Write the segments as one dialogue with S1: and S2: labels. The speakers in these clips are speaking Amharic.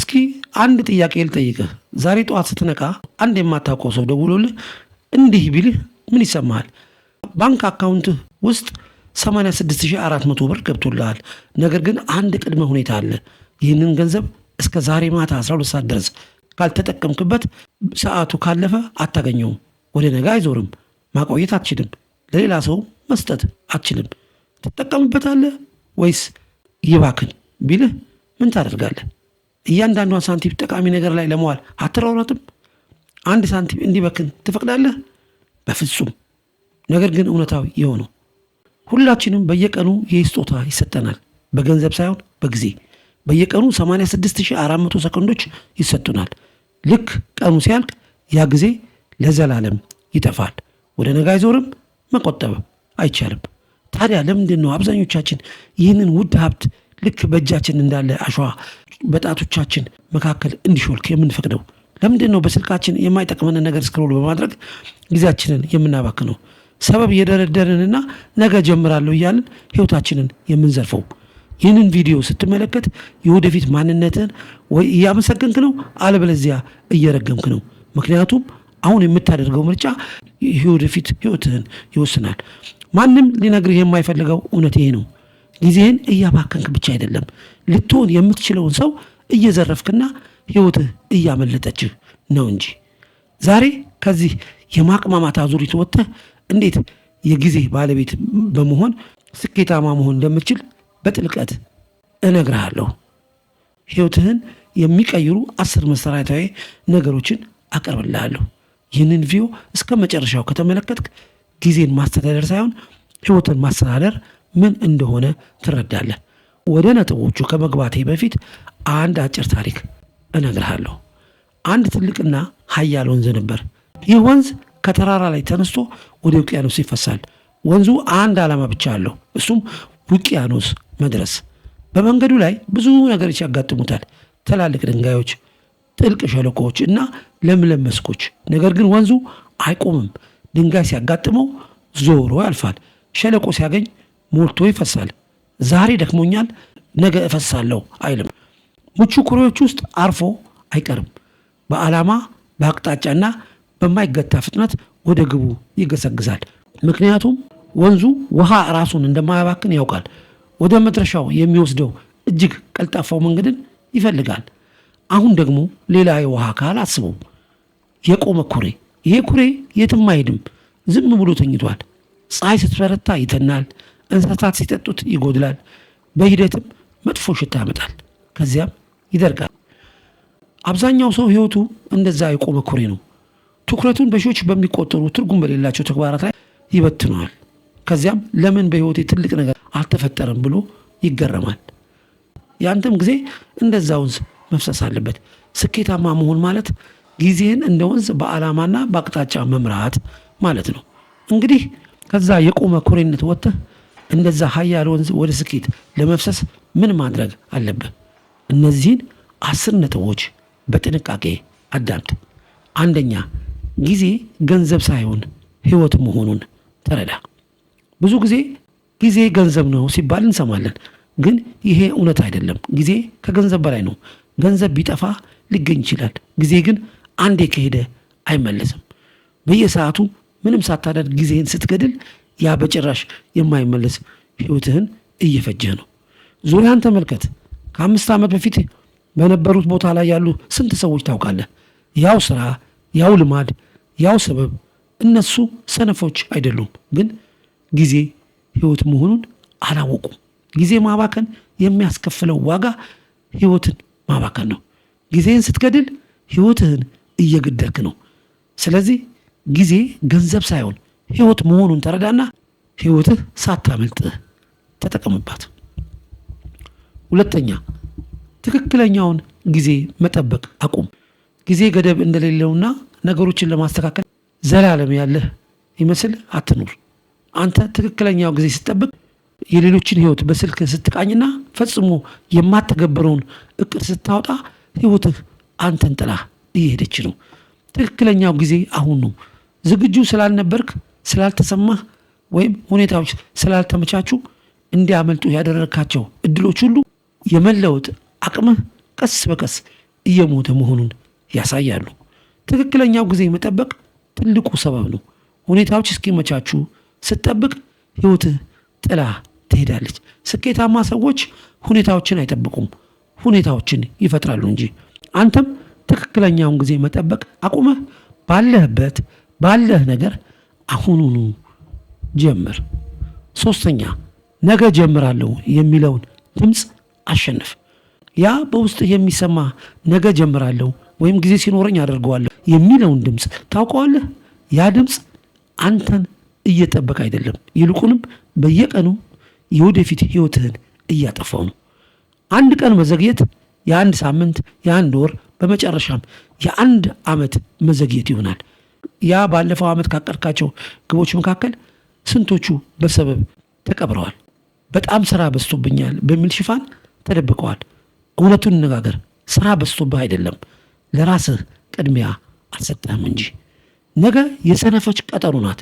S1: እስኪ አንድ ጥያቄ ልጠይቅህ። ዛሬ ጠዋት ስትነቃ አንድ የማታውቀው ሰው ደውሎልህ እንዲህ ቢልህ ምን ይሰማሃል? ባንክ አካውንትህ ውስጥ 86400 ብር ገብቶልሃል። ነገር ግን አንድ ቅድመ ሁኔታ አለ። ይህንን ገንዘብ እስከ ዛሬ ማታ 12 ሰዓት ድረስ ካልተጠቀምክበት ሰዓቱ ካለፈ አታገኘውም። ወደ ነገ አይዞርም። ማቆየት አትችልም። ለሌላ ሰው መስጠት አትችልም። ትጠቀምበታለህ ወይስ ይባክን ቢልህ ምን ታደርጋለህ? እያንዳንዷን ሳንቲም ጠቃሚ ነገር ላይ ለመዋል አትሯሯጥም? አንድ ሳንቲም እንዲበክን ትፈቅዳለህ? በፍጹም። ነገር ግን እውነታው የሆነው ሁላችንም በየቀኑ ይህ ስጦታ ይሰጠናል። በገንዘብ ሳይሆን በጊዜ። በየቀኑ 86400 ሰከንዶች ይሰጡናል። ልክ ቀኑ ሲያልቅ ያ ጊዜ ለዘላለም ይጠፋል። ወደ ነገ አይዞርም። መቆጠብ አይቻልም። ታዲያ ለምንድን ነው አብዛኞቻችን ይህንን ውድ ሀብት ልክ በእጃችን እንዳለ አሸዋ በጣቶቻችን መካከል እንዲሾልክ የምንፈቅደው? ለምንድን ነው በስልካችን የማይጠቅመንን ነገር ስክሮል በማድረግ ጊዜያችንን የምናባክነው? ሰበብ እየደረደርንና ነገ ጀምራለሁ እያልን ህይወታችንን የምንዘርፈው? ይህንን ቪዲዮ ስትመለከት የወደፊት ማንነትን ወይ እያመሰገንክ ነው፣ አለበለዚያ እየረገምክ ነው። ምክንያቱም አሁን የምታደርገው ምርጫ የወደፊት ህይወትህን ይወስናል። ማንም ሊነግርህ የማይፈልገው እውነት ይሄ ነው። ጊዜህን እያባከንክ ብቻ አይደለም፣ ልትሆን የምትችለውን ሰው እየዘረፍክና ህይወትህ እያመለጠችህ ነው እንጂ። ዛሬ ከዚህ የማቅማማት አዙሪት ወጥተህ እንዴት የጊዜ ባለቤት በመሆን ስኬታማ መሆን እንደምትችል በጥልቀት እነግርሃለሁ። ህይወትህን የሚቀይሩ 10 መሰረታዊ ነገሮችን አቀርብልሃለሁ። ይህንን ቪዲዮ እስከ መጨረሻው ከተመለከትክ ጊዜን ማስተዳደር ሳይሆን ህይወትን ማስተዳደር ምን እንደሆነ ትረዳለህ። ወደ ነጥቦቹ ከመግባቴ በፊት አንድ አጭር ታሪክ እነግርሃለሁ። አንድ ትልቅና ኃያል ወንዝ ነበር። ይህ ወንዝ ከተራራ ላይ ተነስቶ ወደ ውቅያኖስ ይፈሳል። ወንዙ አንድ ዓላማ ብቻ አለው፣ እሱም ውቅያኖስ መድረስ። በመንገዱ ላይ ብዙ ነገሮች ያጋጥሙታል። ትላልቅ ድንጋዮች፣ ጥልቅ ሸለቆዎች እና ለምለም መስኮች። ነገር ግን ወንዙ አይቆምም። ድንጋይ ሲያጋጥመው ዞሮ ያልፋል። ሸለቆ ሲያገኝ ሞልቶ ይፈሳል። ዛሬ ደክሞኛል፣ ነገ እፈሳለሁ አይልም። ምቹ ኩሬዎች ውስጥ አርፎ አይቀርም። በዓላማ በአቅጣጫና በማይገታ ፍጥነት ወደ ግቡ ይገሰግሳል። ምክንያቱም ወንዙ ውሃ ራሱን እንደማያባክን ያውቃል። ወደ መድረሻው የሚወስደው እጅግ ቀልጣፋው መንገድን ይፈልጋል። አሁን ደግሞ ሌላ የውሃ አካል አስበው፣ የቆመ ኩሬ። ይሄ ኩሬ የትም አይሄድም፣ ዝም ብሎ ተኝቷል። ፀሐይ ስትበረታ ይተናል፣ እንስሳት ሲጠጡት ይጎድላል። በሂደትም መጥፎ ሽታ ያመጣል፣ ከዚያም ይደርቃል። አብዛኛው ሰው ህይወቱ እንደዛ የቆመ ኩሬ ነው። ትኩረቱን በሺዎች በሚቆጠሩ ትርጉም በሌላቸው ተግባራት ላይ ይበትነዋል። ከዚያም ለምን በህይወቴ ትልቅ ነገር አልተፈጠረም ብሎ ይገረማል። ያንተም ጊዜ እንደዛ ወንዝ መፍሰስ አለበት። ስኬታማ መሆን ማለት ጊዜህን እንደ ወንዝ በዓላማና በአቅጣጫ መምራት ማለት ነው። እንግዲህ ከዛ የቆመ ኩሬነት ወጥተህ እንደዛ ኃያል ወንዝ ወደ ስኬት ለመፍሰስ ምን ማድረግ አለብህ? እነዚህን 10 ነጥቦች በጥንቃቄ አዳምጥ። አንደኛ፣ ጊዜ ገንዘብ ሳይሆን ህይወት መሆኑን ተረዳ። ብዙ ጊዜ ጊዜ ገንዘብ ነው ሲባል እንሰማለን፣ ግን ይሄ እውነት አይደለም። ጊዜ ከገንዘብ በላይ ነው። ገንዘብ ቢጠፋ ሊገኝ ይችላል። ጊዜ ግን አንዴ ከሄደ አይመለስም። በየሰዓቱ ምንም ሳታደርግ ጊዜህን ስትገድል ያ በጭራሽ የማይመለስ ህይወትህን እየፈጀህ ነው። ዙሪያን ተመልከት። ከ5 ዓመት በፊት በነበሩት ቦታ ላይ ያሉ ስንት ሰዎች ታውቃለህ? ያው ስራ፣ ያው ልማድ፣ ያው ሰበብ። እነሱ ሰነፎች አይደሉም፣ ግን ጊዜ ህይወት መሆኑን አላወቁም። ጊዜ ማባከን የሚያስከፍለው ዋጋ ህይወትን ማባከን ነው። ጊዜህን ስትገድል ህይወትህን እየገደልክ ነው። ስለዚህ ጊዜ ገንዘብ ሳይሆን ህይወት መሆኑን ተረዳና ህይወትህ ሳታመልጥህ ተጠቀምባት። ሁለተኛ፣ ትክክለኛውን ጊዜ መጠበቅ አቁም። ጊዜ ገደብ እንደሌለውና ነገሮችን ለማስተካከል ዘላለም ያለህ ይመስል አትኑር። አንተ ትክክለኛው ጊዜ ስትጠብቅ የሌሎችን ህይወት በስልክ ስትቃኝና ፈጽሞ የማትገበረውን እቅድ ስታወጣ ህይወትህ አንተን ጥላ እየሄደች ነው። ትክክለኛው ጊዜ አሁን ነው። ዝግጁ ስላልነበርክ፣ ስላልተሰማህ ወይም ሁኔታዎች ስላልተመቻቹ እንዲያመልጡ ያደረካቸው እድሎች ሁሉ የመለወጥ አቅምህ ቀስ በቀስ እየሞተ መሆኑን ያሳያሉ። ትክክለኛው ጊዜ መጠበቅ ትልቁ ሰበብ ነው። ሁኔታዎች እስኪመቻቹ ስትጠብቅ ህይወትህ ጥላ ትሄዳለች። ስኬታማ ሰዎች ሁኔታዎችን አይጠብቁም፣ ሁኔታዎችን ይፈጥራሉ እንጂ። አንተም ትክክለኛውን ጊዜ መጠበቅ አቁመህ ባለህ ነገር አሁኑኑ ጀምር። 3ኛ ነገ ጀምራለሁ የሚለውን ድምፅ አሸንፍ። ያ በውስጥ የሚሰማ ነገ ጀምራለሁ ወይም ጊዜ ሲኖረኝ አደርገዋለሁ የሚለውን ድምፅ ታውቀዋለህ? ያ ድምፅ አንተን እየጠበቀ አይደለም፣ ይልቁንም በየቀኑ የወደፊት ህይወትህን እያጠፋው ነው። አንድ ቀን መዘግየት የአንድ ሳምንት፣ የአንድ ወር፣ በመጨረሻም የአንድ ዓመት መዘግየት ይሆናል። ያ ባለፈው ዓመት ካቀድካቸው ግቦች መካከል ስንቶቹ በሰበብ ተቀብረዋል? በጣም ስራ በዝቶብኛል በሚል ሽፋን ተደብቀዋል። እውነቱን እንነጋገር፣ ስራ በዝቶብህ አይደለም፣ ለራስህ ቅድሚያ አልሰጠህም እንጂ። ነገ የሰነፎች ቀጠሮ ናት።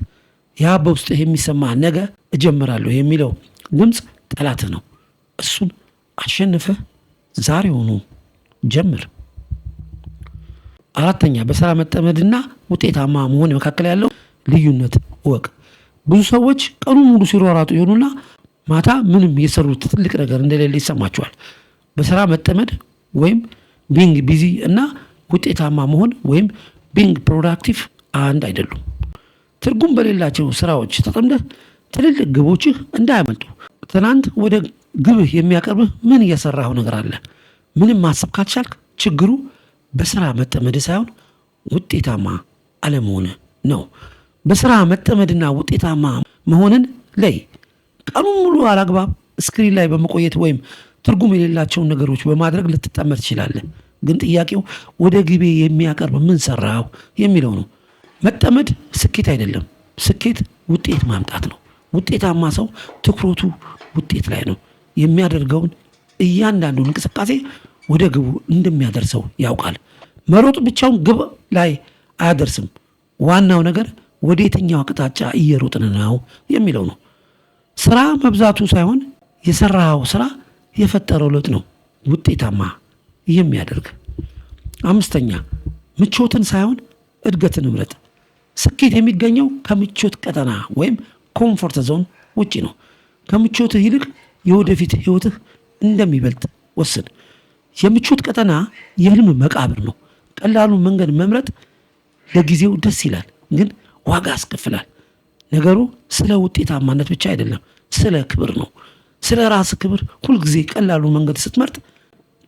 S1: ያ በውስጥህ የሚሰማ ነገ እጀምራለሁ የሚለው ድምፅ ጠላትህ ነው። እሱን አሸንፈህ ዛሬውኑ ጀምር። 4ኛ በስራ መጠመድና ውጤታማ መሆን መካከል ያለው ልዩነት እወቅ። ብዙ ሰዎች ቀኑን ሙሉ ሲሯሯጡ ይሆኑና ማታ ምንም የሰሩት ትልቅ ነገር እንደሌለ ይሰማቸዋል። በስራ መጠመድ ወይም ቢንግ ቢዚ እና ውጤታማ መሆን ወይም ቢንግ ፕሮዳክቲቭ አንድ አይደሉም። ትርጉም በሌላቸው ስራዎች ተጠምደህ ትልልቅ ግቦችህ እንዳያመልጡ። ትናንት ወደ ግብህ የሚያቀርብህ ምን እየሰራኸው ነገር አለ? ምንም ማሰብ ካልቻልክ ችግሩ በስራ መጠመድ ሳይሆን ውጤታማ አለመሆን ነው። በስራ መጠመድና ውጤታማ መሆንን ለይ። ቀኑን ሙሉ አላግባብ ስክሪን ላይ በመቆየት ወይም ትርጉም የሌላቸውን ነገሮች በማድረግ ልትጠመድ ትችላለህ። ግን ጥያቄው ወደ ግቤ የሚያቀርብ ምን ሰራው የሚለው ነው። መጠመድ ስኬት አይደለም። ስኬት ውጤት ማምጣት ነው። ውጤታማ ሰው ትኩረቱ ውጤት ላይ ነው። የሚያደርገውን እያንዳንዱን እንቅስቃሴ ወደ ግቡ እንደሚያደርሰው ያውቃል። መሮጥ ብቻውን ግብ ላይ አያደርስም። ዋናው ነገር ወደ የትኛው አቅጣጫ እየሮጥን ነው የሚለው ነው። ስራ መብዛቱ ሳይሆን የሰራው ስራ የፈጠረው ለውጥ ነው ውጤታማ የሚያደርግ። 5ኛ ምቾትን ሳይሆን እድገትን ምረጥ። ስኬት የሚገኘው ከምቾት ቀጠና ወይም ኮምፎርት ዞን ውጪ ነው። ከምቾትህ ይልቅ የወደፊት ህይወትህ እንደሚበልጥ ወስን። የምቾት ቀጠና የህልም መቃብር ነው። ቀላሉን መንገድ መምረጥ ለጊዜው ደስ ይላል፣ ግን ዋጋ ያስከፍላል። ነገሩ ስለ ውጤታማነት ብቻ አይደለም፣ ስለ ክብር ነው። ስለ ራስ ክብር ሁልጊዜ ቀላሉን መንገድ ስትመርጥ፣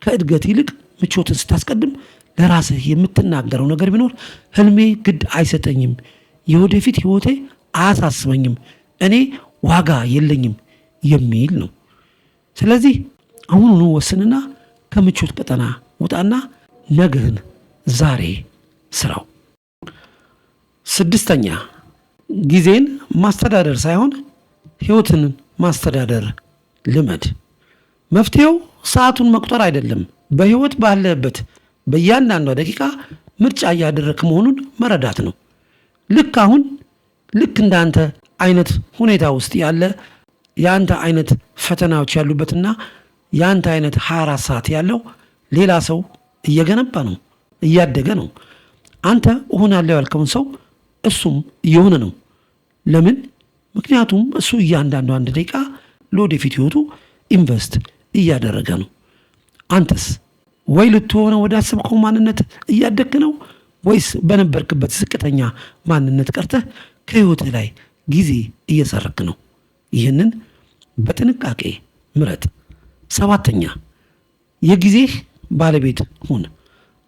S1: ከእድገት ይልቅ ምቾትን ስታስቀድም፣ ለራስህ የምትናገረው ነገር ቢኖር ህልሜ ግድ አይሰጠኝም፣ የወደፊት ህይወቴ አያሳስበኝም፣ እኔ ዋጋ የለኝም የሚል ነው። ስለዚህ አሁኑኑ ወስንና ከምቾት ቀጠና ውጣና ነገህን ዛሬ ስራው። 6ኛ ጊዜን ማስተዳደር ሳይሆን ህይወትን ማስተዳደር ልመድ። መፍትሄው ሰዓቱን መቁጠር አይደለም፣ በህይወት ባለበት በእያንዳንዷ ደቂቃ ምርጫ እያደረክ መሆኑን መረዳት ነው። ልክ እንዳንተ አይነት ሁኔታ ውስጥ ያለ የአንተ አይነት ፈተናዎች ያሉበትና የአንተ አይነት 24 ሰዓት ያለው ሌላ ሰው እየገነባ ነው፣ እያደገ ነው። አንተ እሆናለሁ ያልከውን ሰው እሱም እየሆነ ነው። ለምን? ምክንያቱም እሱ እያንዳንዱ አንድ ደቂቃ ለወደፊት ህይወቱ ኢንቨስት እያደረገ ነው። አንተስ ወይ ልትሆነ ወደ አሰብከው ማንነት እያደግክ ነው፣ ወይስ በነበርክበት ዝቅተኛ ማንነት ቀርተህ ከህይወትህ ላይ ጊዜ እየሰረክ ነው? ይህንን በጥንቃቄ ምረጥ። 7ኛ የጊዜህ ባለቤት ሁን።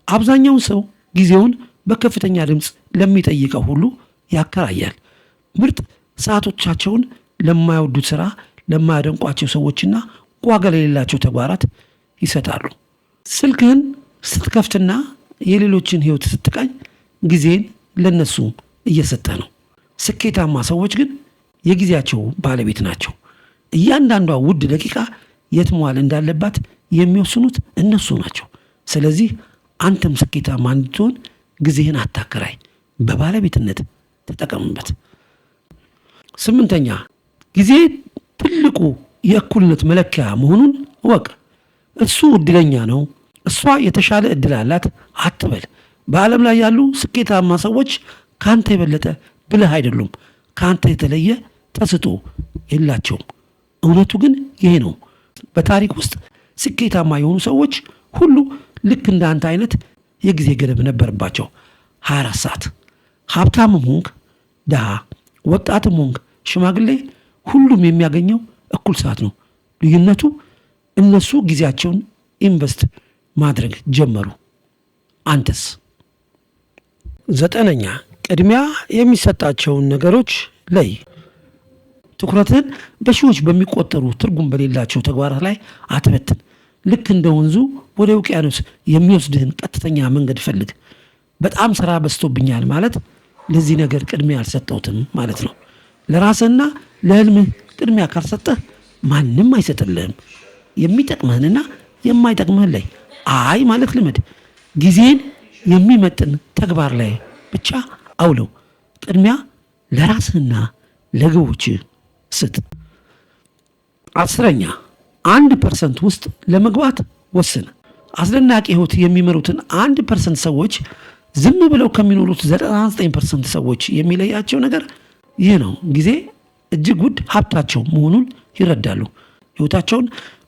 S1: አብዛኛውን ሰው ጊዜውን በከፍተኛ ድምፅ ለሚጠይቀው ሁሉ ያከራያል። ምርጥ ሰዓቶቻቸውን ለማይወዱት ስራ፣ ለማያደንቋቸው ሰዎችና ዋጋ ለሌላቸው ተግባራት ይሰጣሉ። ስልክህን ስትከፍትና የሌሎችን ህይወት ስትቃኝ ጊዜን ለነሱ እየሰጠ ነው። ስኬታማ ሰዎች ግን የጊዜያቸው ባለቤት ናቸው። እያንዳንዷ ውድ ደቂቃ የት መዋል እንዳለባት የሚወስኑት እነሱ ናቸው። ስለዚህ አንተም ስኬታማ እንድትሆን ጊዜህን አታከራይ፣ በባለቤትነት ተጠቀምበት። 8ኛ ጊዜ ትልቁ የእኩልነት መለኪያ መሆኑን እወቅ። እሱ እድለኛ ነው እሷ የተሻለ እድል አላት አትበል። በዓለም ላይ ያሉ ስኬታማ ሰዎች ካንተ የበለጠ ብልህ አይደሉም። ካንተ የተለየ ተስጦ የላቸውም። እውነቱ ግን ይሄ ነው። በታሪክ ውስጥ ስኬታማ የሆኑ ሰዎች ሁሉ ልክ እንደ አንተ አይነት የጊዜ ገደብ ነበረባቸው። 24 ሰዓት። ሀብታምም ሆንክ ድሃ፣ ወጣትም ሆንክ ሽማግሌ፣ ሁሉም የሚያገኘው እኩል ሰዓት ነው። ልዩነቱ እነሱ ጊዜያቸውን ኢንቨስት ማድረግ ጀመሩ። አንተስ? 9ኛ ቅድሚያ የሚሰጣቸውን ነገሮች ለይ። ትኩረትን በሺዎች በሚቆጠሩ ትርጉም በሌላቸው ተግባራት ላይ አትበትን። ልክ እንደ ወንዙ ወደ ውቅያኖስ የሚወስድህን ቀጥተኛ መንገድ ፈልግ። በጣም ስራ በዝቶብኛል ማለት ለዚህ ነገር ቅድሚያ አልሰጠሁትም ማለት ነው። ለራስህና ለህልምህ ቅድሚያ ካልሰጠህ ማንም አይሰጥልህም። የሚጠቅምህንና የማይጠቅምህን ላይ አይ ማለት ልመድ። ጊዜን የሚመጥን ተግባር ላይ ብቻ አውለው። ቅድሚያ ለራስህና ለግቦችህ ስጥ። 10ኛ 1% ውስጥ ለመግባት ወስን። አስደናቂ ህይወት የሚመሩትን 1% ሰዎች ዝም ብለው ከሚኖሩት 99% ሰዎች የሚለያቸው ነገር ይህ ነው። ጊዜ እጅግ ውድ ሀብታቸው መሆኑን ይረዳሉ። ህይወታቸውን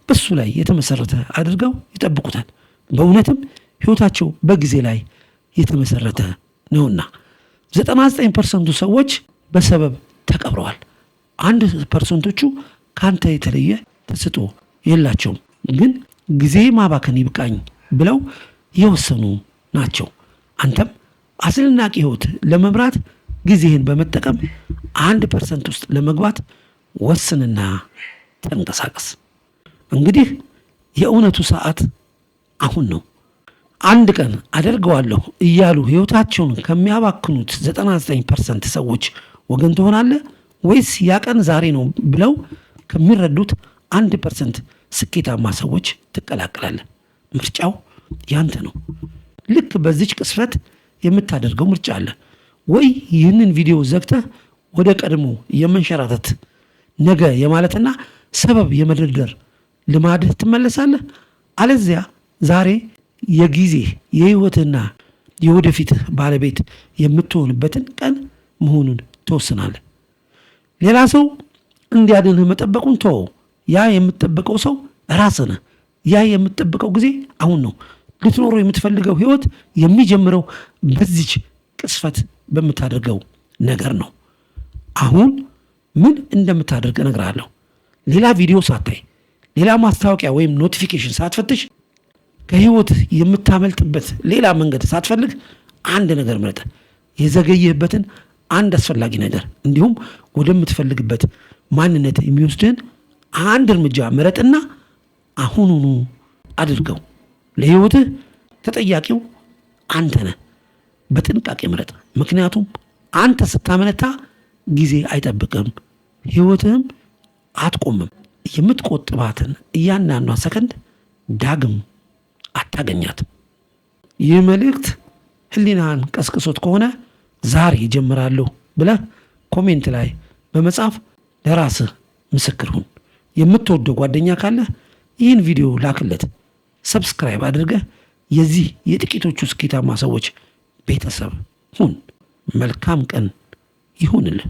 S1: በሱ ላይ የተመሰረተ አድርገው ይጠብቁታል። በእውነትም ህይወታቸው በጊዜ ላይ የተመሰረተ ነውና 99%ቱ ሰዎች በሰበብ ተቀብረዋል። 1%ቶቹ ካንተ የተለየ ተስጦ የላቸውም፣ ግን ጊዜ ማባከን ይብቃኝ ብለው የወሰኑ ናቸው። አንተም አስደናቂ ህይወት ለመምራት ጊዜህን በመጠቀም 1% ውስጥ ለመግባት ወስንና ተንቀሳቀስ። እንግዲህ የእውነቱ ሰዓት አሁን ነው። አንድ ቀን አደርገዋለሁ እያሉ ህይወታቸውን ከሚያባክኑት 99% ሰዎች ወገን ትሆናለህ ወይስ ያ ቀን ዛሬ ነው ብለው ከሚረዱት 1% ስኬታማ ሰዎች ትቀላቀላለህ? ምርጫው ያንተ ነው። ልክ በዚች ቅስፈት የምታደርገው ምርጫ አለ። ወይ ይህንን ቪዲዮ ዘግተህ ወደ ቀድሞ የመንሸራተት ነገ የማለትና ሰበብ የመደርደር ልማድህ ትመለሳለህ። አለዚያ ዛሬ የጊዜ የህይወትና የወደፊትህ ባለቤት የምትሆንበትን ቀን መሆኑን ትወስናለህ። ሌላ ሰው እንዲያድንህ መጠበቁን ተወው። ያ የምትጠብቀው ሰው ራስህ ነህ። ያ የምትጠብቀው ጊዜ አሁን ነው። ልትኖረው የምትፈልገው ህይወት የሚጀምረው በዚች ቅስፈት በምታደርገው ነገር ነው። አሁን ምን እንደምታደርግ እነግርሃለሁ። ሌላ ቪዲዮ ሳታይ፣ ሌላ ማስታወቂያ ወይም ኖቲፊኬሽን ሳትፈትሽ፣ ከህይወት የምታመልጥበት ሌላ መንገድ ሳትፈልግ አንድ ነገር ምረጥ። የዘገየህበትን አንድ አስፈላጊ ነገር እንዲሁም ወደምትፈልግበት ማንነት የሚወስድህን አንድ እርምጃ ምረጥና አሁኑኑ አድርገው። ለህይወትህ ተጠያቂው አንተ ነህ። በጥንቃቄ ምረጥ። ምክንያቱም አንተ ስታመነታ ጊዜ አይጠብቅም፣ ህይወትህም አትቆምም። የምትቆጥባትን እያንዳንዷ ሰከንድ ዳግም አታገኛትም። ይህ መልእክት ህሊናን ቀስቅሶት ከሆነ ዛሬ ጀምራለሁ ብለህ ኮሜንት ላይ በመጻፍ ለራስህ ምስክር ሁን። የምትወደው ጓደኛ ካለህ ይህን ቪዲዮ ላክለት። ሰብስክራይብ አድርገህ የዚህ የጥቂቶቹ ስኬታማ ሰዎች ቤተሰብ ሁን። መልካም ቀን ይሁንልህ።